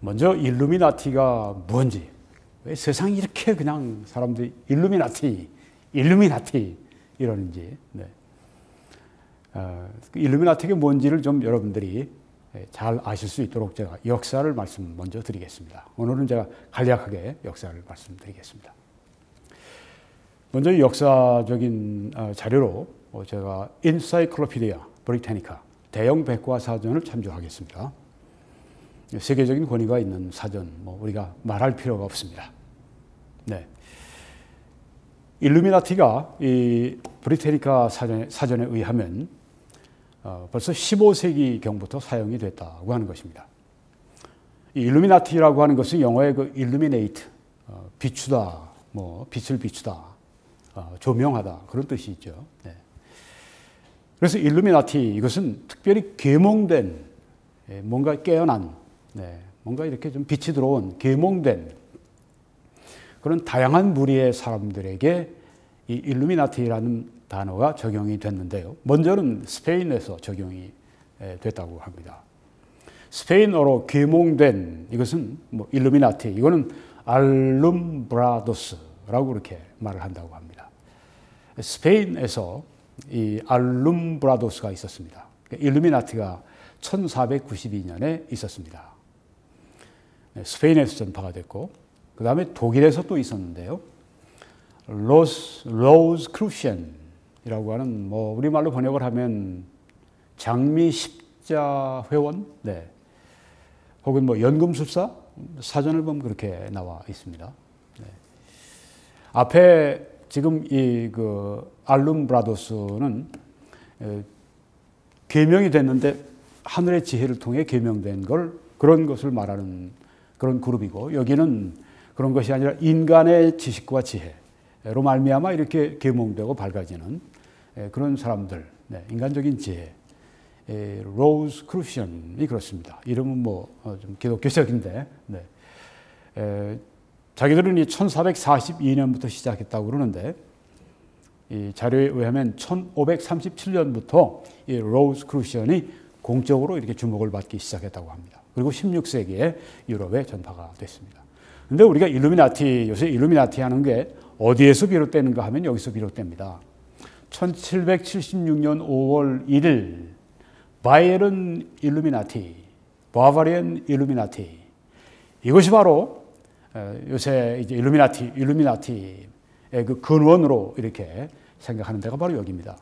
먼저 일루미나티가 뭔지, 왜 세상이 이렇게 그냥 사람들이 일루미나티 이러는지, 네. 일루미나티가 뭔지를 좀 여러분들이 잘 아실 수 있도록 제가 역사를 말씀 먼저 드리겠습니다. 오늘은 제가 간략하게 역사를 말씀드리겠습니다. 먼저 역사적인 자료로 제가 인사이클로피디아 브리타니카 대형 백과사전을 참조하겠습니다. 세계적인 권위가 있는 사전, 우리가 말할 필요가 없습니다. 네. 일루미나티가 이 브리타니카 사전에 의하면 벌써 15세기 경부터 사용이 됐다고 하는 것입니다. 이 일루미나티라고 하는 것은 영어의 그 illuminate, 비추다, 빛을 비추다, 조명하다 그런 뜻이 있죠. 네. 그래서 일루미나티 이것은 특별히 계몽된, 뭔가 깨어난, 뭔가 이렇게 좀 빛이 들어온 계몽된 그런 다양한 무리의 사람들에게 이 일루미나티라는 단어가 적용이 됐는데요. 먼저는 스페인에서 적용이 됐다고 합니다. 스페인어로 계몽된 이것은 일루미나티, 이거는 알룸브라도스라고 그렇게 말을 한다고 합니다. 스페인에서 이 알룸브라도스가 있었습니다. 일루미나티가 1492년에 있었습니다. 스페인에서 전파가 됐고, 그 다음에 독일에서 또 있었는데요. 로즈크루시안이라고 하는 우리말로 번역을 하면 장미 십자 회원, 혹은 연금술사 사전을 보면 그렇게 나와 있습니다. 네. 앞에 지금 이 알룸브라도스는 계명이 됐는데 하늘의 지혜를 통해 계명된 그런 것을 말하는 그런 그룹이고, 여기는 그런 것이 아니라 인간의 지식과 지혜로 말미암아 이렇게 계몽되고 밝아지는 그런 사람들, 인간적인 지혜, 로즈크루시안이 그렇습니다. 이름은 좀 기독교적인데, 자기들은 이 1442년부터 시작했다고 그러는데, 이 자료에 의하면 1537년부터 이 로즈크루시안이 공적으로 이렇게 주목을 받기 시작했다고 합니다. 그리고 16세기에 유럽에 전파가 됐습니다. 근데 우리가 요새 일루미나티 하는 게 어디에서 비롯되는가 하면 여기서 비롯됩니다. 1776년 5월 1일 바이에른 일루미나티, 바바리안 일루미나티, 이것이 바로 요새 이제 일루미나티의 그 근원으로 이렇게 생각하는 데가 바로 여기입니다.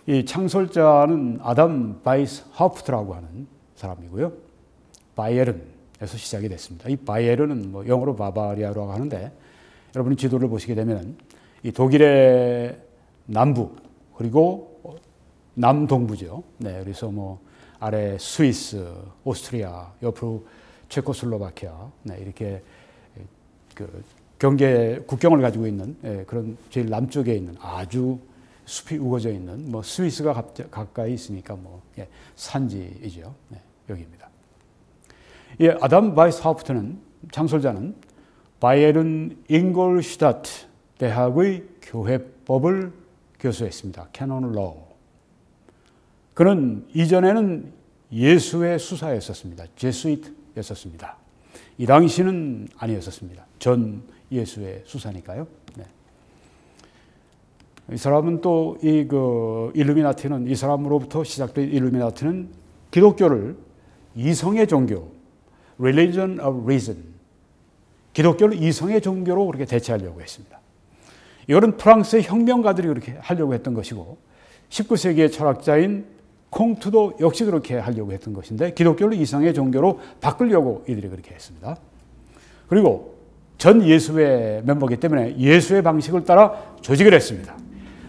이 창설자는 아담 바이스하프트라고 하는 사람이고요. 바이에른에서 시작이 됐습니다. 이 바이에른은 영어로 바바리아라고 하는데, 여러분이 지도를 보시게 되면 이 독일의 남부 그리고 남동부죠. 그래서 아래 스위스, 오스트리아, 옆으로 체코슬로바키아, 이렇게 국경을 가지고 있는 그런 제일 남쪽에 있는 아주 숲이 우거져 있는 스위스가 가까이 있으니까 산지이죠. 여기입니다. 이 아담 바이스하프트는 창설자는 바이에른 잉골슈타트 대학의 교회법을 교수했습니다. 캐논 로우. 그는 이전에는 예수의 수사였었습니다. 제수이트였었습니다. 이 당시는 아니었었습니다. 전 예수의 수사니까요. 이 사람은 또 일루미나티는, 이 사람으로부터 시작된 일루미나티는 기독교를 이성의 종교, Religion of Reason, 기독교를 이성의 종교로 그렇게 대체하려고 했습니다. 이거는 프랑스의 혁명가들이 그렇게 하려고 했던 것이고, 19세기의 철학자인 콩트도 역시 그렇게 하려고 했던 것인데, 기독교를 이성의 종교로 바꾸려고 이들이 그렇게 했습니다. 그리고 전 예수의 멤버이기 때문에 예수의 방식을 따라 조직을 했습니다.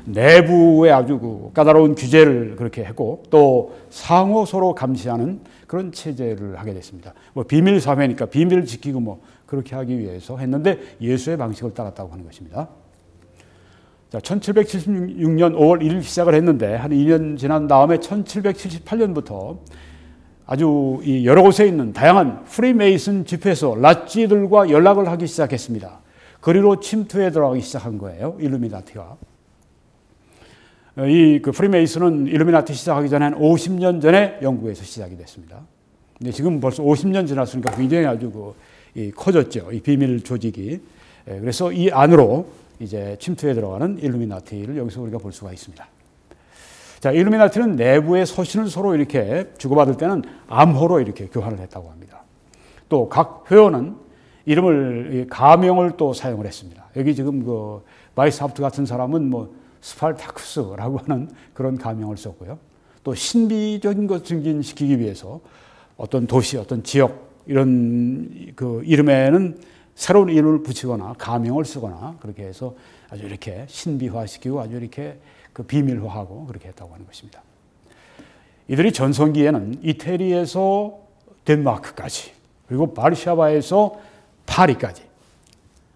내부에 아주 까다로운 규제를 그렇게 했고, 또 상호 서로 감시하는 그런 체제를 하게 됐습니다. 비밀 사회니까 비밀을 지키고 그렇게 하기 위해서 했는데, 예수의 방식을 따랐다고 하는 것입니다. 자, 1776년 5월 1일 시작을 했는데, 한 2년 지난 다음에 1778년부터 아주 여러 곳에 있는 다양한 프리메이슨 집회소 낫지들과 연락을 하기 시작했습니다. 그리로 침투해 들어가기 시작한 거예요, 일루미나티가. 이 프리메이슨은 일루미나티 시작하기 전에 한 50년 전에 영국에서 시작이 됐습니다. 근데 지금 벌써 50년 지났으니까 굉장히 아주 커졌죠. 이 비밀 조직이. 그래서 이 안으로 이제 침투해 들어가는 일루미나티를 여기서 우리가 볼 수가 있습니다. 자, 일루미나티는 내부의 서신을 서로 이렇게 주고받을 때는 암호로 이렇게 교환을 했다고 합니다. 또 각 회원은 이름을, 가명을 또 사용을 했습니다. 여기 지금 그 바이스하프트 같은 사람은 뭐 스파르타쿠스라고 하는 그런 가명을 썼고요. 또 신비적인 것 증진시키기 위해서 어떤 도시, 어떤 지역 이런 그 이름에는 새로운 이름을 붙이거나 가명을 쓰거나 그렇게 해서 아주 이렇게 신비화시키고 아주 이렇게 그 비밀화하고 그렇게 했다고 하는 것입니다. 이들이 전성기에는 이태리에서 덴마크까지 그리고 바르샤바에서 파리까지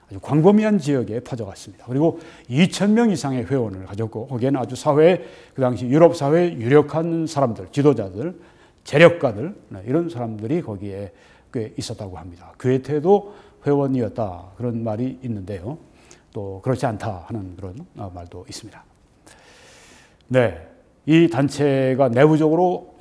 아주 광범위한 지역에 퍼져갔습니다. 그리고 2,000명 이상의 회원을 가졌고 거기에는 아주 사회에 그 당시 유럽 사회에 유력한 사람들, 지도자들, 재력가들 이런 사람들이 거기에 꽤 있었다고 합니다. 괴테도 회원이었다 그런 말이 있는데요. 또 그렇지 않다 하는 그런 말도 있습니다. 네, 이 단체가 내부적으로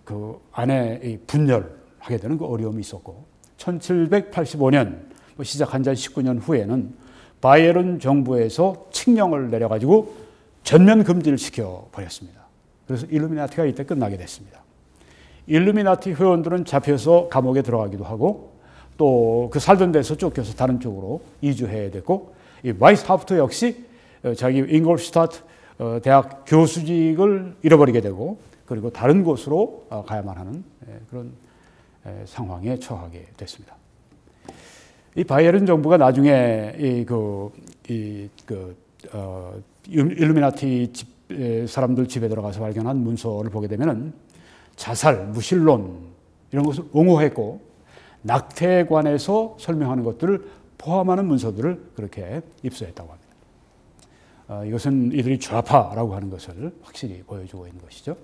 그 안에 분열하게 되는 그 어려움이 있었고 1785년 시작한 지 19년 후에는 바이에른 정부에서 칙령을 내려가지고 전면 금지를 시켜버렸습니다. 그래서 일루미나티가 이때 끝나게 됐습니다. 일루미나티 회원들은 잡혀서 감옥에 들어가기도 하고 또 그 살던 데서 쫓겨서 다른 쪽으로 이주해야 됐고 이 바이스하프트 역시 자기 잉골슈타트 대학 교수직을 잃어버리게 되고 그리고 다른 곳으로 가야만 하는 그런 상황에 처하게 됐습니다. 이 바이에른 정부가 나중에 일루미나티 사람들 집에 들어가서 발견한 문서를 보게 되면은 자살, 무신론 이런 것을 옹호했고 낙태에 관해서 설명하는 것들을 포함하는 문서들을 그렇게 입수했다고 합니다. 이것은 이들이 좌파라고 하는 것을 확실히 보여주고 있는 것이죠.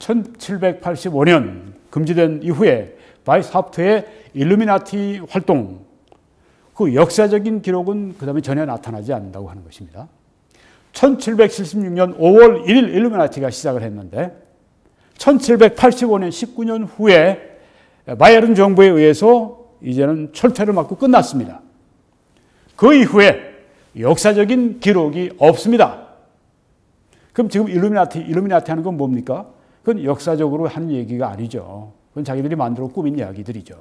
1785년 금지된 이후에 바이스하프트의 일루미나티 활동 그 역사적인 기록은 그 다음에 전혀 나타나지 않는다고 하는 것입니다. 1776년 5월 1일 일루미나티가 시작을 했는데 1785년 19년 후에 바이에른 정부에 의해서 이제는 철퇴를 맞고 끝났습니다. 그 이후에 역사적인 기록이 없습니다. 그럼 지금 일루미나티 하는 건 뭡니까? 그건 역사적으로 하는 얘기가 아니죠. 그건 자기들이 만들어 꾸민 이야기들이죠.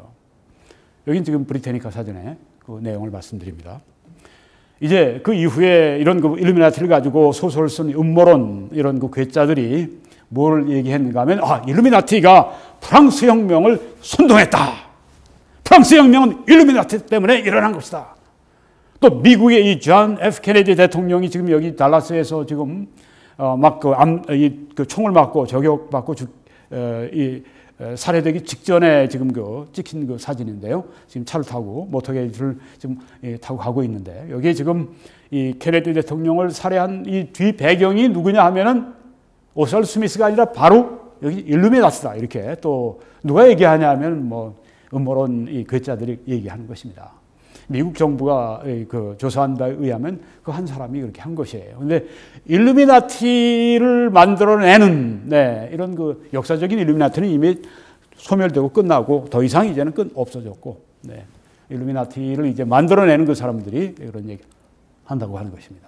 여긴 지금 브리테니카 사전에 그 내용을 말씀드립니다. 이제 그 이후에 이런 그 일루미나티를 가지고 소설을 쓴 음모론 이런 그 괴짜들이 뭘 얘기했는가 하면 일루미나티가 프랑스 혁명을 선동했다. 프랑스 혁명은 일루미나티 때문에 일어난 것이다. 또 미국의 이 존 F 케네디 대통령이 지금 여기 달라스에서 지금 막 그 총을 맞고 저격받고 살해되기 직전에 지금 찍힌 그 사진인데요. 지금 차를 타고 모터게이트를 지금 타고 가고 있는데 여기에 지금 이 케네디 대통령을 살해한 이 뒤 배경이 누구냐 하면은 오스왈드 스미스가 아니라 바로 여기 일루미나티다 이렇게 또 누가 얘기하냐 하면 뭐 음모론 이 괴짜들이 얘기하는 것입니다. 미국 정부가 그 조사한 바에 의하면 그 한 사람이 그렇게 한 것이에요. 그런데 일루미나티를 만들어내는 이런 그 역사적인 일루미나티는 이미 소멸되고 끝나고 더 이상 이제는 없어졌고 일루미나티를 이제 만들어내는 그 사람들이 그런 얘기 한다고 하는 것입니다.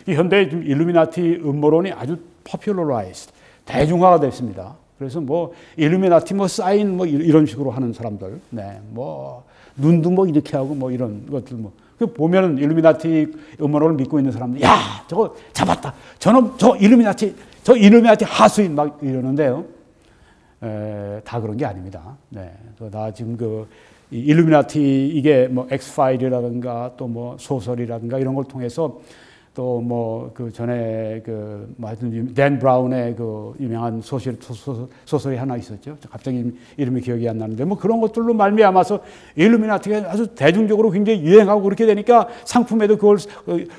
이 현대 일루미나티 음모론이 아주 popularized 대중화가 됐습니다. 그래서 뭐 일루미나티 사인 이런 식으로 하는 사람들, 눈도 이렇게 하고 이런 것들 그 보면은 일루미나티 음모론을 믿고 있는 사람들, 야 저거 잡았다, 저놈 저 일루미나티 하수인 막 이러는데요. 다 그런 게 아닙니다. 다 지금 이 일루미나티 이게 엑스파일이라든가 또 소설이라든가 이런 걸 통해서 또 그 전에 하여튼 댄 브라운의 그 유명한 소설이 하나 있었죠. 갑자기 이름이 기억이 안 나는데 그런 것들로 말미암아서 일루미나티가 아주 대중적으로 굉장히 유행하고 그렇게 되니까 상품에도 그걸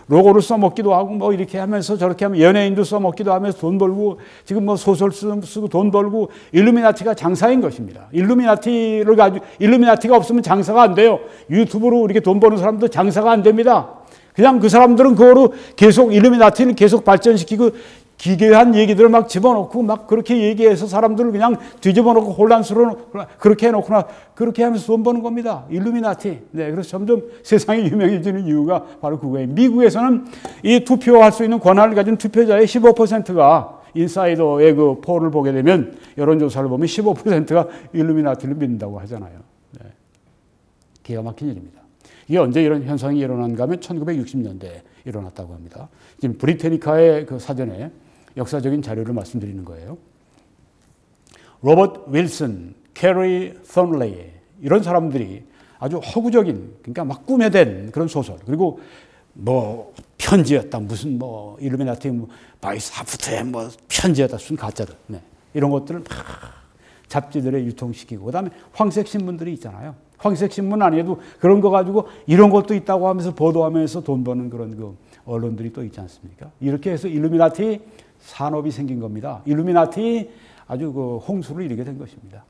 로고를 써먹기도 하고 이렇게 하면서 저렇게 하면 연예인도 써먹기도 하면서 돈 벌고 지금 소설 쓰고 돈 벌고 일루미나티가 장사인 것입니다. 일루미나티가 없으면 장사가 안 돼요. 유튜브로 이렇게 돈 버는 사람도 장사가 안 됩니다. 그냥 그 사람들은 그거로 계속 일루미나티를 계속 발전시키고 기괴한 얘기들을 막 집어넣고 막 그렇게 얘기해서 사람들을 그냥 뒤집어놓고 혼란스러워 그렇게 해놓거나 그렇게 하면서 돈 버는 겁니다. 일루미나티. 네, 그래서 점점 세상에 유명해지는 이유가 바로 그거예요. 미국에서는 이 투표할 수 있는 권한을 가진 투표자의 15%가 인사이더의 그 폴을 보게 되면 여론조사를 보면 15%가 일루미나티를 믿는다고 하잖아요. 네. 기가 막힌 일입니다. 이게 언제 이런 현상이 일어난가 하면 1960년대에 일어났다고 합니다. 지금 브리테니카의 그 사전에 역사적인 자료를 말씀드리는 거예요. 로버트 윌슨, 캐리 썬레이 이런 사람들이 아주 허구적인 그러니까 막 꾸며댄 그런 소설 그리고 뭐 편지였다 무슨 뭐 일루미나티 뭐 바이스하프트의 뭐 편지였다 무슨 가짜들 네. 이런 것들을 막 잡지들에 유통시키고 그다음에 황색 신문들이 있잖아요. 황색 신문 아니어도 그런 거 가지고 이런 것도 있다고 하면서 보도하면서 돈 버는 그런 그 언론들이 또 있지 않습니까? 이렇게 해서 일루미나티 산업이 생긴 겁니다. 일루미나티 아주 그 홍수를 이루게 된 것입니다.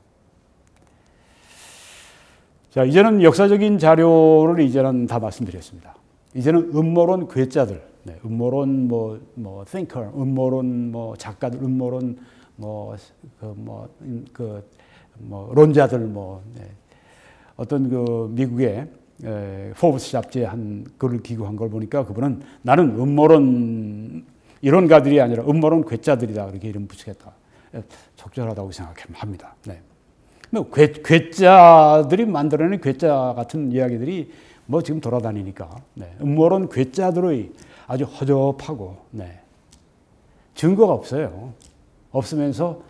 자, 이제는 역사적인 자료를 이제는 다 말씀드렸습니다. 이제는 음모론 괴짜들, 네, 음모론 뭐 thinker, 음모론 뭐 작가들, 음모론 론자들 네. 어떤 그 미국의 포브스 잡지에 한 글을 기고한 걸 보니까 그분은 나는 음모론 이론가들이 아니라 음모론 괴짜들이다 그렇게 이름 붙이겠다. 적절하다고 생각합니다. 네. 괴짜들이 만들어낸 괴짜 같은 이야기들이 뭐 지금 돌아다니니까 네. 음모론 괴짜들의 아주 허접하고 네. 증거가 없어요. 없으면서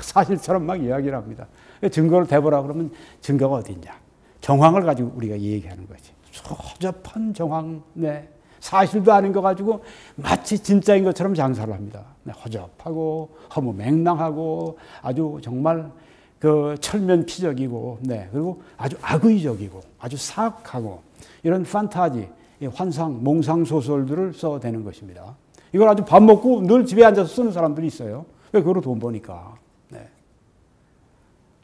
사실처럼 막 이야기를 합니다. 증거를 대보라 그러면 증거가 어디 있냐. 정황을 가지고 우리가 얘기하는 거지. 허접한 정황, 네. 사실도 아닌 거 가지고 마치 진짜인 것처럼 장사를 합니다. 네. 허접하고 허무맹랑하고 아주 정말 그 철면피적이고, 네. 그리고 아주 악의적이고 아주 사악하고 이런 판타지, 환상, 몽상 소설들을 써대는 것입니다. 이걸 아주 밥 먹고 늘 집에 앉아서 쓰는 사람들이 있어요. 왜 그걸로 돈 버니까. 네.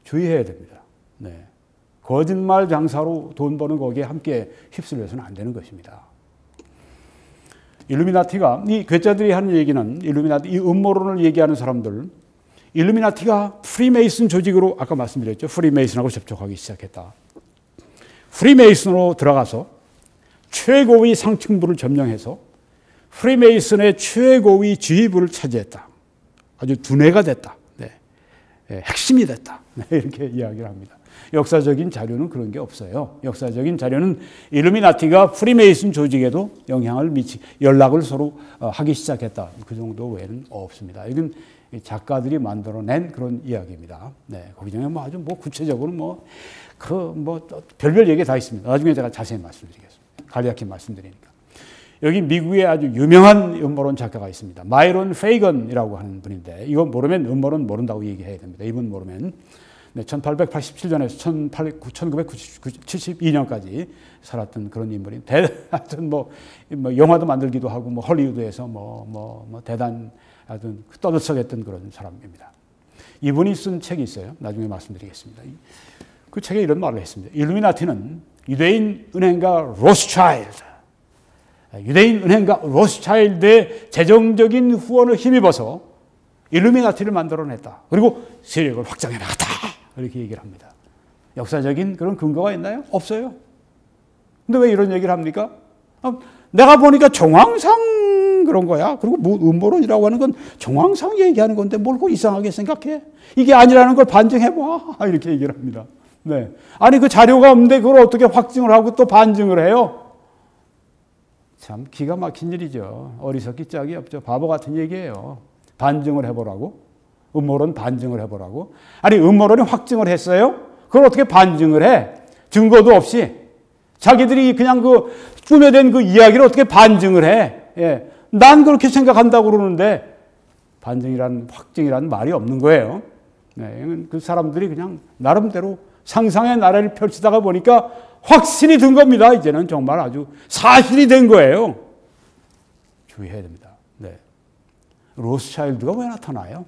주의해야 됩니다. 네. 거짓말 장사로 돈 버는 거기에 함께 휩쓸려서는 안 되는 것입니다. 일루미나티가 이 괴짜들이 하는 얘기는 일루미나티 이 음모론을 얘기하는 사람들 일루미나티가 프리메이슨 조직으로 아까 말씀드렸죠. 프리메이슨하고 접촉하기 시작했다. 프리메이슨으로 들어가서 최고위 상층부를 점령해서 프리메이슨의 최고위 지휘부를 차지했다. 아주 두뇌가 됐다. 네. 핵심이 됐다. 네. 이렇게 이야기를 합니다. 역사적인 자료는 그런 게 없어요. 역사적인 자료는 일루미나티가 프리메이슨 조직에도 영향을 연락을 서로 하기 시작했다. 그 정도 외에는 없습니다. 이건 작가들이 만들어낸 그런 이야기입니다. 네. 거기 중에 뭐 아주 뭐 구체적으로 별별 얘기 다 있습니다. 나중에 제가 자세히 말씀드리겠습니다. 간략히 말씀드리니까. 여기 미국의 아주 유명한 음모론 작가가 있습니다. 마이론 페이건이라고 하는 분인데 이거 모르면 음모론 모른다고 얘기해야 됩니다. 이분 모르면 1887년에서 1972년까지 살았던 그런 인물이 하여튼 뭐 영화도 만들기도 하고 뭐 헐리우드에서 대단 하여튼 떠들썩했던 그런 사람입니다. 이분이 쓴 책이 있어요. 나중에 말씀드리겠습니다. 그 책에 이런 말을 했습니다. 일루미나티는 유대인 은행가 로스차일드, 유대인 은행가 로스차일드의 재정적인 후원을 힘입어서 일루미나티를 만들어냈다. 그리고 세력을 확장해 나갔다. 이렇게 얘기를 합니다. 역사적인 그런 근거가 있나요? 없어요. 근데 왜 이런 얘기를 합니까? 내가 보니까 정황상 그런 거야. 그리고 뭐 음모론이라고 하는 건 정황상 얘기하는 건데 뭘 그 이상하게 생각해? 이게 아니라는 걸 반증해봐. 이렇게 얘기를 합니다. 네. 아니 그 자료가 없는데 그걸 어떻게 확증을 하고 또 반증을 해요? 참 기가 막힌 일이죠. 어리석기 짝이 없죠. 바보 같은 얘기예요. 반증을 해보라고? 음모론 반증을 해보라고? 아니 음모론이 확증을 했어요? 그걸 어떻게 반증을 해? 증거도 없이 자기들이 그냥 그 꾸며낸 그 이야기를 어떻게 반증을 해? 예. 난 그렇게 생각한다고 그러는데 반증이란 확증이란 말이 없는 거예요. 네. 그 사람들이 그냥 나름대로 상상의 나래를 펼치다가 보니까 확신이 든 겁니다. 이제는 정말 아주 사실이 된 거예요. 주의해야 됩니다. 네. 로스차일드가 왜 나타나요?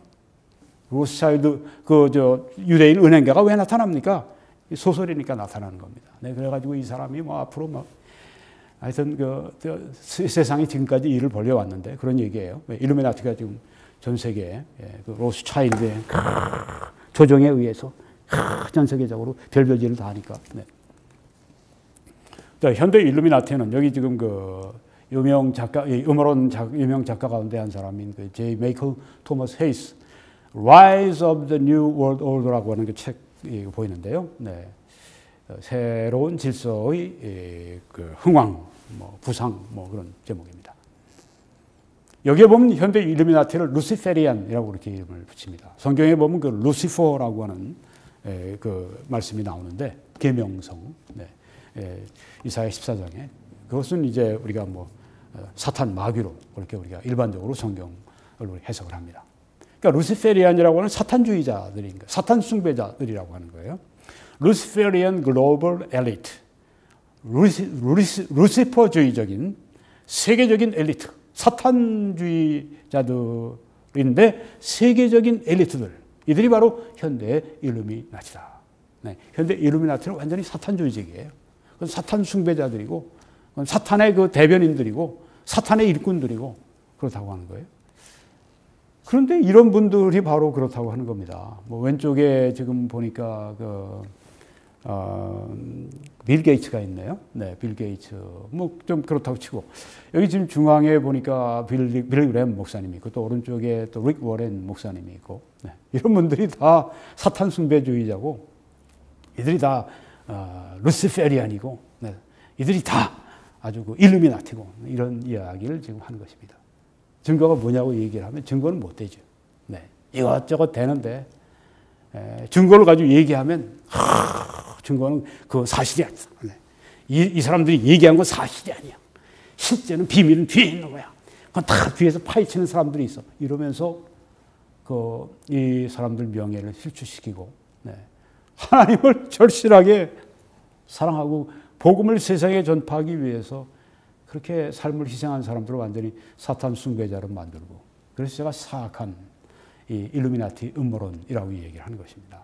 로스차일드 유대인 은행가가 왜 나타납니까? 소설이니까 나타나는 겁니다. 네, 그래가지고 이 사람이 뭐 앞으로 하여튼 세상이 지금까지 일을 벌려왔는데 그런 얘기예요. 일루미나티가 지금 전 세계에 그 로스차일드의 조정에 의해서 전 세계적으로 별별 일을 다 하니까. 네. 자, 현대 일루미나티는 여기 지금 그 유명 작가, 유명 작가 가운데 한 사람인 그 J. 마이클 토머스 헤이스, Rise of the New World Order라고 하는 그 책이 보이는데요. 네. 새로운 질서의 그 흥왕, 뭐 부상, 뭐 그런 제목입니다. 여기에 보면 현대 일루미나티를 루시페리안이라고 그렇게 이름을 붙입니다. 성경에 보면 그 루시퍼라고 하는 그 말씀이 나오는데 계명성, 네. 이사야 14장에 그것은 이제 우리가 뭐 사탄 마귀로 그렇게 우리가 일반적으로 성경을 해석을 합니다. 그러니까 루시페리안이라고 하는 사탄주의자들인 거예요. 사탄 숭배자들이라고 하는 거예요. 루시페리안 글로벌 엘리트, 루시퍼주의적인 세계적인 엘리트, 사탄주의자들인데 세계적인 엘리트들, 이들이 바로 현대 일루미나티다. 네, 현대 일루미나티는 완전히 사탄주의적이에요. 사탄 숭배자들이고 사탄의 그 대변인들이고 사탄의 일꾼들이고 그렇다고 하는 거예요. 그런데 이런 분들이 바로 그렇다고 하는 겁니다. 뭐 왼쪽에 지금 보니까 빌 게이츠가 있네요. 네, 빌 게이츠. 뭐 좀 그렇다고 치고 여기 지금 중앙에 보니까 빌 그램 목사님이 있고 또 오른쪽에 또 릭 워렌 목사님이 있고 네, 이런 분들이 다 사탄 숭배주의자고 이들이 다 루시페리안이고 네, 이들이 다 아주 그 일루미나티고 이런 이야기를 지금 하는 것입니다. 증거가 뭐냐고 얘기를 하면 증거는 못 되죠. 네, 이것저것 되는데 증거를 가지고 얘기하면 증거는 그 사실이 아니다. 네. 이 사람들이 얘기한 건 사실이 아니야. 실제는 비밀은 뒤에 있는 거야. 그건 다 뒤에서 파헤치는 사람들이 있어. 이러면서 이 사람들 명예를 실추시키고 네. 하나님을 절실하게 사랑하고 복음을 세상에 전파하기 위해서 그렇게 삶을 희생한 사람들을 완전히 사탄 숭배자로 만들고 그래서 제가 사악한 이 일루미나티 음모론이라고 얘기를 하는 것입니다.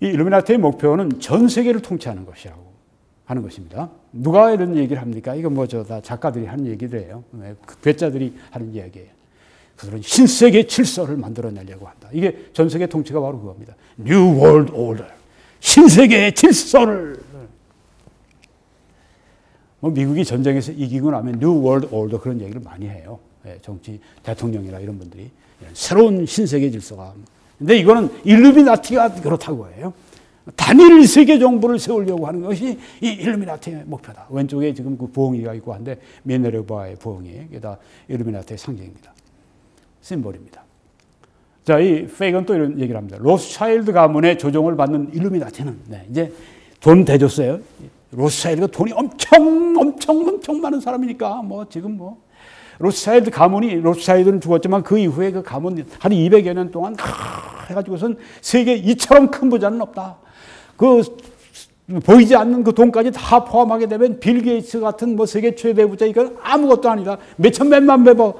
이 일루미나티의 목표는 전 세계를 통치하는 것이라고 하는 것입니다. 누가 이런 얘기를 합니까? 이거 뭐 다 작가들이 하는 얘기들이에요. 괴짜들이 하는 이야기예요. 그들은 신세계 질서를 만들어내려고 한다. 이게 전 세계 통치가 바로 그겁니다. New World Order. 신세계의 질서를. 뭐 미국이 전쟁에서 이기고 나면 New World Order 그런 얘기를 많이 해요. 정치 대통령이나 이런 분들이 새로운 신세계 질서가. 근데 이거는 일루미나티가 그렇다고 해요. 단일 세계 정부를 세우려고 하는 것이 이 일루미나티의 목표다. 왼쪽에 지금 그 부엉이가 있고 한데 미네르바의 부엉이, 이게 다 일루미나티의 상징입니다. 심볼입니다. 자, 이 페이건 또 이런 얘기를 합니다. 로스차일드 가문의 조종을 받는 일루미나티는 이제 돈 대줬어요. 로스차일드가 돈이 엄청 많은 사람이니까 지금 로스차일드 가문이 로스차일드는 죽었지만 그 이후에 그 가문 한 200여 년 동안 해가지고선 세계 이처럼 큰 부자는 없다. 보이지 않는 그 돈까지 다 포함하게 되면 빌 게이츠 같은 세계 최대 부자 이건 아무것도 아니다. 몇만 배 더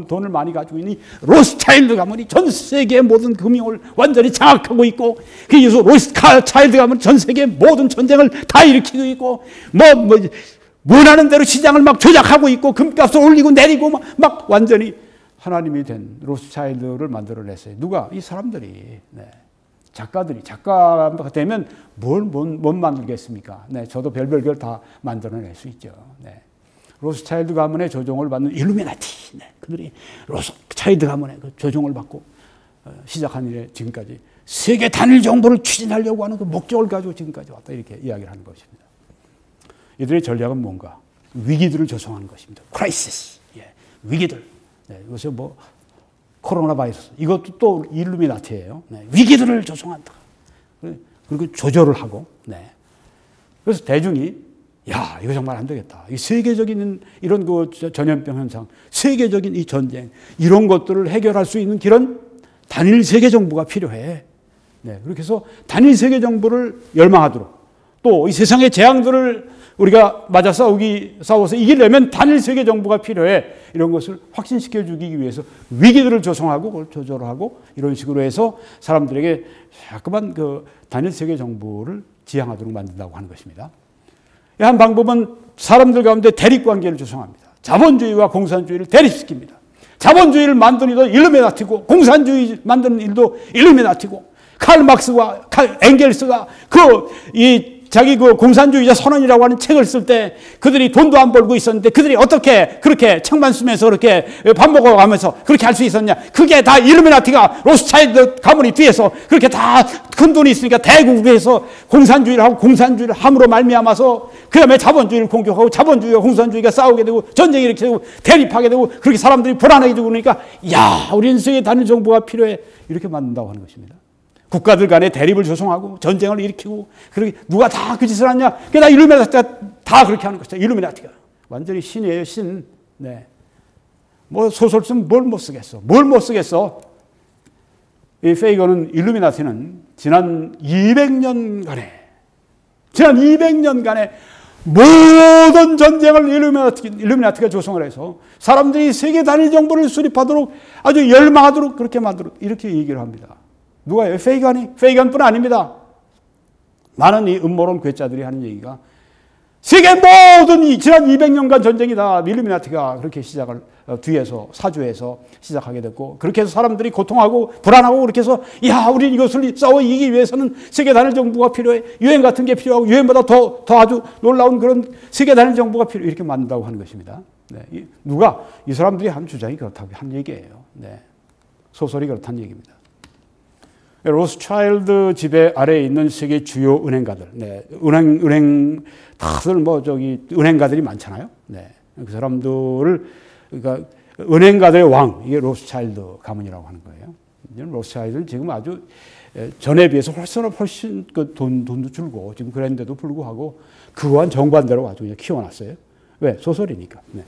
돈을 많이 가지고 있는 로스차일드 가문이 전 세계의 모든 금융을 완전히 장악하고 있고 그래서 로스차일드 가문이 전 세계의 모든 전쟁을 다 일으키고 있고 원하는 대로 시장을 막 조작하고 있고 금값을 올리고 내리고 막 완전히 하나님이 된 로스차일드를 만들어냈어요. 누가? 이 사람들이. 네. 작가가 되면 못 만들겠습니까? 네, 저도 별별 다 만들어낼 수 있죠. 네. 로스차일드 가문의 조종을 받는 일루미나티. 네. 그들이 로스차일드 가문의 그 조종을 받고 시작한 일에 지금까지 세계 단일 정부를 추진하려고 하는 그 목적을 가지고 지금까지 왔다. 이렇게 이야기를 하는 것입니다. 이들의 전략은 뭔가? 위기들을 조성하는 것입니다. 크라이시스. 예. 위기들. 네. 이것이 코로나 바이러스. 이것도 또 일루미나티예요. 네. 위기들을 조성한다. 그리고 조절을 하고. 네. 그래서 대중이 이거 정말 안 되겠다. 이 세계적인 이런 그 전염병 현상, 세계적인 이 전쟁, 이런 것들을 해결할 수 있는 길은 단일 세계 정부가 필요해. 네. 그렇게 해서 단일 세계 정부를 열망하도록 또 이 세상의 재앙들을 우리가 맞아 싸워서 이기려면 단일 세계 정부가 필요해. 이런 것을 확신시켜 주기 위해서 위기들을 조성하고 그걸 조절하고 이런 식으로 해서 사람들에게 자꾸만 그 단일 세계 정부를 지향하도록 만든다고 하는 것입니다. 한 방법은 사람들 가운데 대립관계를 조성합니다. 자본주의와 공산주의를 대립시킵니다. 자본주의를 만드는 일도 일루미나티고 공산주의 만드는 일도 일루미나티고 칼 막스와 엥겔스가 자기 공산주의자 선언이라고 하는 책을 쓸 때 그들이 돈도 안 벌고 있었는데 그들이 어떻게 그렇게 책만 쓰면서 그렇게 밥 먹어가면서 그렇게 할 수 있었냐. 그게 다 일루미나티가 로스차일드 가문이 뒤에서 그렇게 다 큰 돈이 있으니까 대국에서 공산주의를 하고 공산주의를 함으로 말미암아서 그 다음에 자본주의를 공격하고 자본주의와 공산주의가 싸우게 되고 전쟁이 이렇게 되고 대립하게 되고 그렇게 사람들이 불안하게 되고 그러니까 야 우리는 세계 단일 정부가 필요해 이렇게 만든다고 하는 것입니다. 국가들 간에 대립을 조성하고 전쟁을 일으키고 그렇게 누가 다 그 짓을 하냐? 그게 다 일루미나티가 다 그렇게 하는 것이죠. 일루미나티가 완전히 신이에요, 신. 네. 뭐 소설 쓰면 뭘 못 쓰겠어? 뭘 못 쓰겠어? 이 페이건은 일루미나티는 지난 200년간의 모든 전쟁을 일루미나티가 조성을 해서 사람들이 세계 단일 정부를 수립하도록 아주 열망하도록 그렇게 만들어 이렇게 얘기를 합니다. 누가요? 페이건이? 페이건뿐 아닙니다. 많은 이 음모론 괴짜들이 하는 얘기가 세계 모든 지난 200년간 전쟁이 다 일루미나티가 그렇게 시작을 뒤에서 사주에서 시작하게 됐고 그렇게 해서 사람들이 고통하고 불안하고 그렇게 해서 야 우리는 이것을 싸워 이기기 위해서는 세계 단일 정부가 필요해. 유엔 같은 게 필요하고 유엔보다 더 아주 놀라운 그런 세계 단일 정부가 필요해. 이렇게 만든다고 하는 것입니다. 네. 누가? 이 사람들이 한 주장이 그렇다고 한 얘기예요. 네. 소설이 그렇다는 얘기입니다. 로스차일드 지배 아래에 있는 세계 주요 은행가들, 네, 은행 다들 은행가들이 많잖아요. 네, 그 사람들을 그러니까 은행가들의 왕 이게 로스차일드 가문이라고 하는 거예요. 로스차일드는 지금 아주 전에 비해서 훨씬 그 돈도 줄고 지금 그랬는데도 불구하고 그거와는 정반대로 아주 그냥 키워놨어요. 왜? 소설이니까. 네.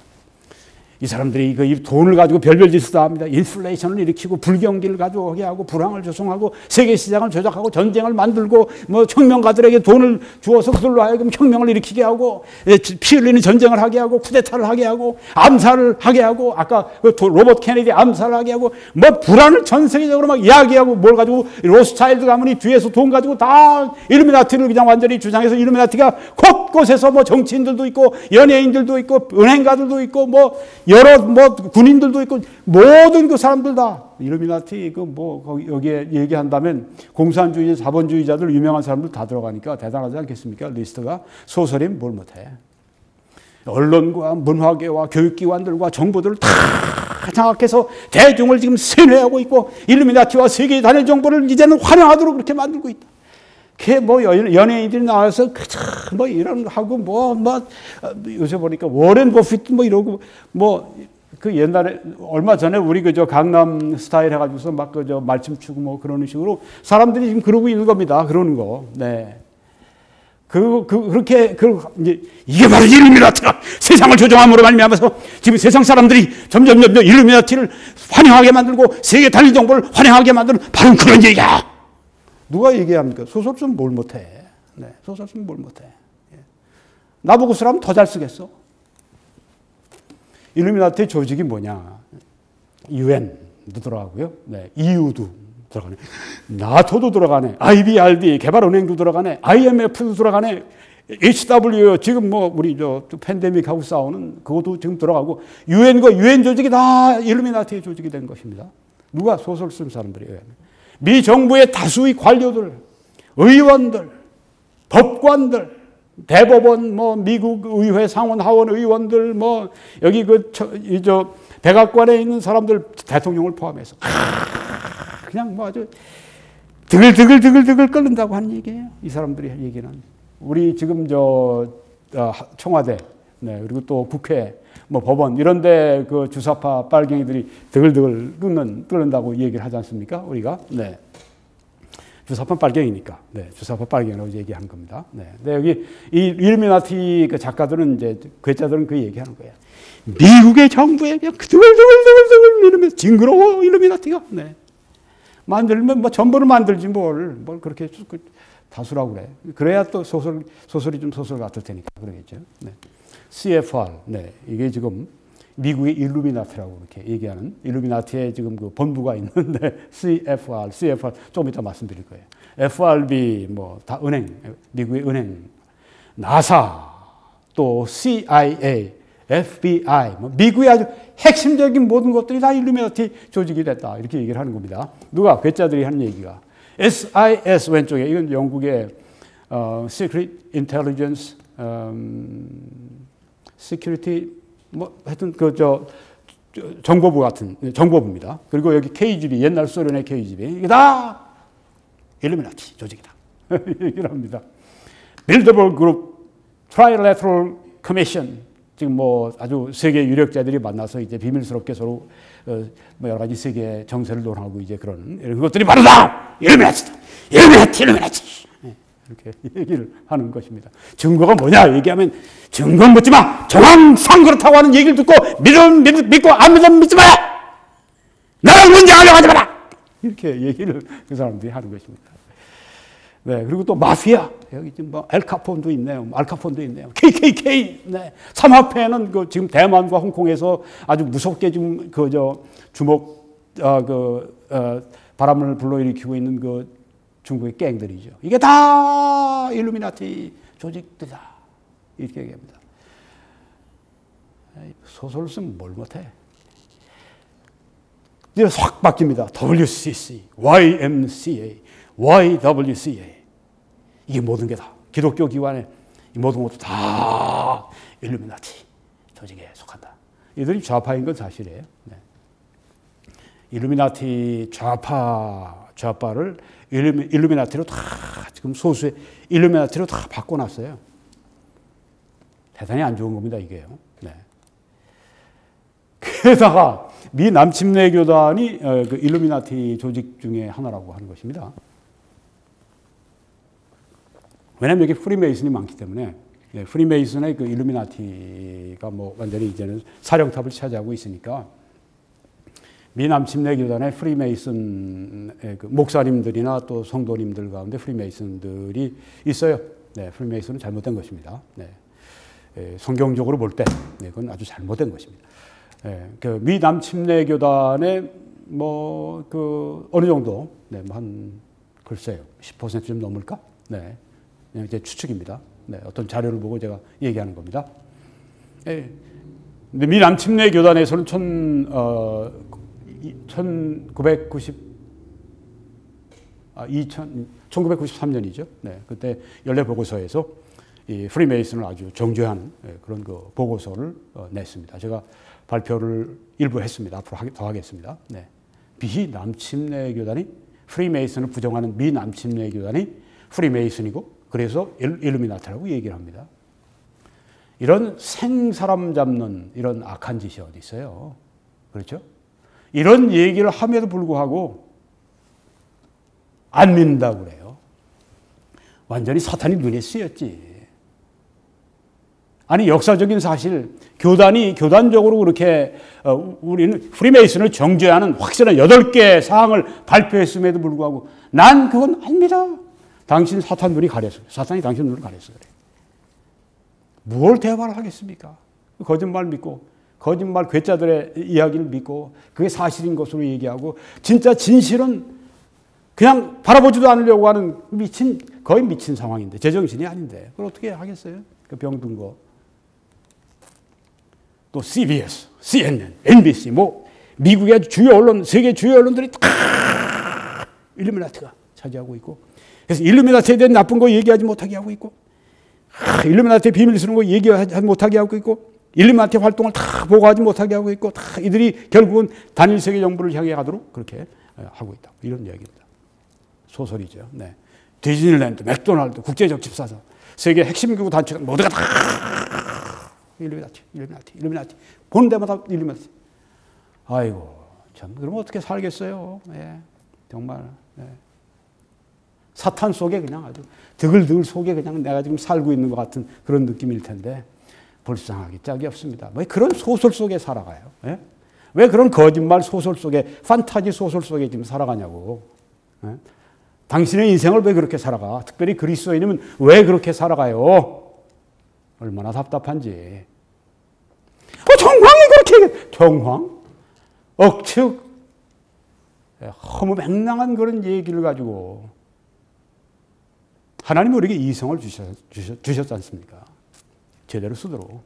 이 사람들이 이 돈을 가지고 별별 짓을 다 합니다. 인플레이션을 일으키고 불경기를 가져오게 하고 불황을 조성하고 세계 시장을 조작하고 전쟁을 만들고 뭐 혁명가들에게 돈을 주어서 그들로 하여금 혁명을 일으키게 하고 피 흘리는 전쟁을 하게 하고 쿠데타를 하게 하고 암살을 하게 하고 아까 로버트 케네디 암살을 하게 하고 뭐 불안을 전 세계적으로 막 이야기하고 뭘 가지고 로스차일드 가문이 뒤에서 돈 가지고 다 일루미나티를 그냥 완전히 주장해서 일루미나티가 곳곳에서 뭐 정치인들도 있고 연예인들도 있고 은행가들도 있고 뭐 여러 군인들도 있고 모든 그 사람들 다 일루미나티 여기에 얘기한다면 공산주의 자본주의자들 유명한 사람들 다 들어가니까 대단하지 않겠습니까? 리스트가. 소설이 뭘 못해. 언론과 문화계와 교육기관들과 정부들을 다 장악해서 대중을 지금 세뇌하고 있고 일루미나티와 세계 단일 정부를 이제는 환영하도록 그렇게 만들고 있다. 그게 연예인들이 나와서 이런 하고 요새 보니까 워렌 버핏 이러고 그 옛날에 얼마 전에 우리 강남 스타일 해가지고서 말씀 추고 그런 식으로 사람들이 지금 그러고 있는 겁니다. 그러는 거. 네. 그렇게 이게 바로 일루미나티가 세상을 조종함으로 말미암아서 지금 세상 사람들이 점점 일루미나티를 환영하게 만들고 세계 단일 정부를 환영하게 만드는 바로 그런 얘기야. 누가 얘기합니까? 소설 쓰면 뭘 못해. 네, 소설 쓰면 뭘 못해. 나보고 쓰라면 더 잘 쓰겠어. 일루미나티 조직이 뭐냐? 유엔도 들어가고요. 네, EU도 들어가네. 나토도 들어가네. IBRD 개발은행도 들어가네. IMF도 들어가네. HW 지금 우리 팬데믹하고 싸우는 그것도 지금 들어가고 유엔 조직이 다 일루미나티의 조직이 된 것입니다. 누가 소설 쓴 사람들이에요. 미 정부의 다수의 관료들, 의원들, 법관들, 대법원, 미국 의회 상원 하원 의원들, 여기 백악관에 있는 사람들 대통령을 포함해서 그냥 아주 드글드글 끓는다고 하는 얘기예요. 이 사람들이 얘기는 우리 지금 청와대, 네, 그리고 또 국회, 법원 이런데 그 주사파 빨갱이들이 드글드글 끓는다고 얘기를 하지 않습니까? 우리가 네. 주사파 빨갱이니까 네, 주사파 빨갱이라고 얘기하는 겁니다. 네. 근데 여기 이 일루미나티 그 작가들은 괴짜들은 그 얘기하는 거예요. 미국의 정부에 그냥 드글드글 이러면서 징그러워 일루미나티가. 네. 만들면 전부를 만들지 뭘 그렇게 다수라고 그래. 그래야 또 소설이 좀 소설 같을 테니까 그러겠죠. 네. CFR, 네, 이게 지금 미국의 일루미나티라고 이렇게 얘기하는 일루미나티의 지금 그 본부가 있는데 CFR 좀 이따 말씀드릴 거예요. FRB 다 은행, 미국의 은행, 나사 또 CIA, FBI, 미국의 아주 핵심적인 모든 것들이 다 일루미나티 조직이 됐다. 이렇게 얘기를 하는 겁니다. 누가? 괴짜들이 하는 얘기가. SIS 왼쪽에 이건 영국의 Secret Intelligence Security 하여튼 정보부 같은 정보부입니다. 그리고 여기 KGB 옛날 소련의 KGB 이게 다 일루미나티 조직이다. 얘기를 합니다. Bilderberg Group, Trilateral Commission 지금 아주 세계 유력자들이 만나서 이제 비밀스럽게 서로 여러 가지 세계 정세를 논하고 이제 이런 것들이 바로 다 일루미나티다. 일루미나티. 이렇게 얘기를 하는 것입니다. 증거가 뭐냐 얘기하면 증거는 묻지 마. 정황상 그렇다고 하는 얘기를 듣고 믿고 안 믿으면 믿지 마라. 나를 문제하려고 하지 마라. 이렇게 얘기를 그 사람들이 하는 것입니다. 네, 그리고 또 마피아 여기 지금 알카폰도 있네요. 알카폰도 있네요. KKK. 네. 삼합회는 지금 대만과 홍콩에서 아주 무섭게 지금 바람을 불러일으키고 있는 중국의 갱들이죠. 이게 다 일루미나티 조직들이다. 이렇게 얘기합니다. 소설 쓰면 뭘 못해. 이제 확 바뀝니다. WCC, YMCA, YWCA. 이게 모든 게 다 기독교 기관의 모든 것도 다 일루미나티 조직에 속한다. 이들이 좌파인 건 사실이에요. 네. 일루미나티 좌파를 일루미나티로 다 지금 소수의 일루미나티로 다 바꿔놨어요. 대단히 안 좋은 겁니다, 이게요. 네. 게다가 미 남침내 교단이 일루미나티 조직 중에 하나라고 하는 것입니다. 왜냐하면 여기 프리메이슨이 많기 때문에 프리메이슨의 일루미나티가 완전히 이제는 사령탑을 차지하고 있으니까 미 남침내 교단의 프리메이슨의 목사님들이나 또 성도님들 가운데 프리메이슨들이 있어요. 네, 프리메이슨은 잘못된 것입니다. 네. 성경적으로 볼 때 그건 아주 잘못된 것입니다. 미 남침내 교단의 어느 정도 글쎄요 10% 좀 넘을까? 네, 이제 추측입니다. 네, 어떤 자료를 보고 제가 얘기하는 겁니다. 근데 미 남침내 교단에서는 1993년이죠. 네, 그때 연례 보고서에서 이 프리메이슨을 아주 정죄한 그런 보고서를 냈습니다. 제가 발표를 일부 했습니다. 앞으로 더 하겠습니다. 네. 미 남침내 교단이 프리메이슨을 부정하는 미 남침내 교단이 프리메이슨이고 그래서 일루미나티라고 얘기를 합니다. 이런 생사람 잡는 이런 악한 짓이 어디 있어요? 그렇죠? 이런 얘기를 함에도 불구하고 안 믿는다고 그래요. 완전히 사탄이 눈에 쓰였지. 아니 역사적인 사실 교단적으로 그렇게 우리는 프리메이슨을 정죄하는 확실한 8개의 사항을 발표했음에도 불구하고 난 그건 아닙니다. 당신 사탄 눈이 가렸어요. 사탄이 당신 눈을 가렸어요. 뭘 대화를 하겠습니까? 거짓말 믿고 거짓말 괴짜들의 이야기를 믿고 그게 사실인 것으로 얘기하고 진짜 진실은 그냥 바라보지도 않으려고 하는 거의 미친 상황인데 제정신이 아닌데 그걸 어떻게 하겠어요? 그 병든 거. 또 CBS, CNN, NBC 미국의 주요 언론, 세계 주요 언론들이 다 일루미나티가 차지하고 있고 그래서 일루미나티에 대한 나쁜 거 얘기하지 못하게 하고 있고 일루미나티의 비밀 쓰는 거 얘기하지 못하게 하고 있고 일루미나티 활동을 다 보고하지 못하게 하고 있고 다 이들이 결국은 단일 세계 정부를 향해 가도록 그렇게 하고 있다. 이런 이야기입니다. 소설이죠. 네. 디즈니랜드, 맥도날드, 국제적 집사사, 세계 핵심 기구 단체가 모두가 다 일루미나티. 보는 데마다 일루미나티. 아이고, 참, 그러면 어떻게 살겠어요? 예, 정말. 예. 사탄 속에 그냥 아주 드글드글 속에 그냥 내가 지금 살고 있는 것 같은 그런 느낌일 텐데, 불쌍하기 짝이 없습니다. 왜 그런 소설 속에 살아가요? 예? 왜 그런 거짓말 소설 속에, 판타지 소설 속에 지금 살아가냐고. 예? 당신의 인생을 왜 그렇게 살아가? 특별히 그리스도인이면 왜 그렇게 살아가요? 얼마나 답답한지. 정황이 그렇게, 정황? 억측? 허무맹랑한 그런 얘기를 가지고 하나님 우리에게 이성을 주셨지 않습니까? 제대로 쓰도록